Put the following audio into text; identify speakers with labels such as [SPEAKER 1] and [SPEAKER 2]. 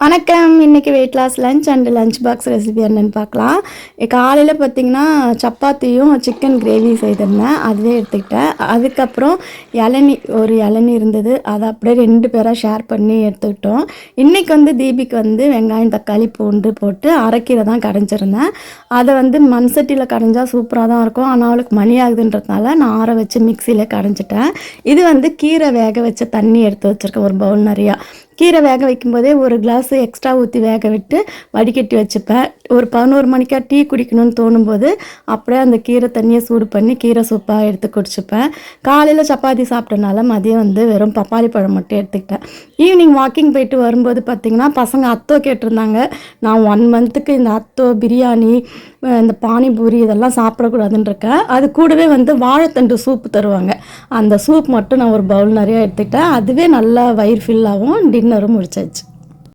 [SPEAKER 1] வணக்கம். இன்றைக்கி weight loss lunch and lunch box recipe என்னென்னு பார்க்கலாம். காலையில் பார்த்திங்கன்னா சப்பாத்தியும் சிக்கன் கிரேவி செய்திருந்தேன், அதுவே எடுத்துக்கிட்டேன். அதுக்கப்புறம் ஒரு இளநீ இருந்தது, அதை அப்படியே 2 பேராக ஷேர் பண்ணி எடுத்துக்கிட்டோம். இன்றைக்கி தீபிக்கு வெங்காயம் தக்காளி பூண்டு போட்டு அரைக்கீரை தான் கடைஞ்சிருந்தேன். அதை மண் சட்டியில் கடைஞ்சால் சூப்பராக தான் இருக்கும். ஆனால் அவளுக்கு மணி ஆகுதுன்றதுனால நான் ஆற வச்சு மிக்சியில் கடைஞ்சிட்டேன். இது கீரை வேக வச்ச தண்ணி எடுத்து வச்சுருக்கேன், ஒரு பவுல் நிறையா. கீரை வேக வைக்கும்போதே ஒரு கிளாஸ் எக்ஸ்ட்ரா ஊற்றி வேக விட்டு வடிகட்டி வச்சுப்பேன். ஒரு 11 மணிக்கா டீ குடிக்கணும்னு தோணும்போது அப்படியே அந்த கீரை தண்ணியை சூடு பண்ணி கீரை சூப்பாக எடுத்து குடிச்சுப்பேன். காலையில் சப்பாத்தி சாப்பிட்டனால மதியம் வெறும் பப்பாளி பழம் மட்டும் எடுத்துக்கிட்டேன். ஈவினிங் வாக்கிங் போயிட்டு வரும்போது பார்த்திங்கன்னா பசங்க அத்தோ கேட்டிருந்தாங்க. நான் 1 மந்த்துக்கு இந்த அத்தோ பிரியாணி இந்த பானிபூரி இதெல்லாம் சாப்பிடக்கூடாதுன்னு இருக்கேன். அது கூடவே வாழைத்தண்டு சூப்பு தருவாங்க. அந்த சூப் மட்டும் நான் ஒரு பவுல் நிறையா எடுத்துக்கிட்டேன். அதுவே நல்லா வயிறு ஃபில் ஆகும். டின்னரும் முடிச்சாச்சு.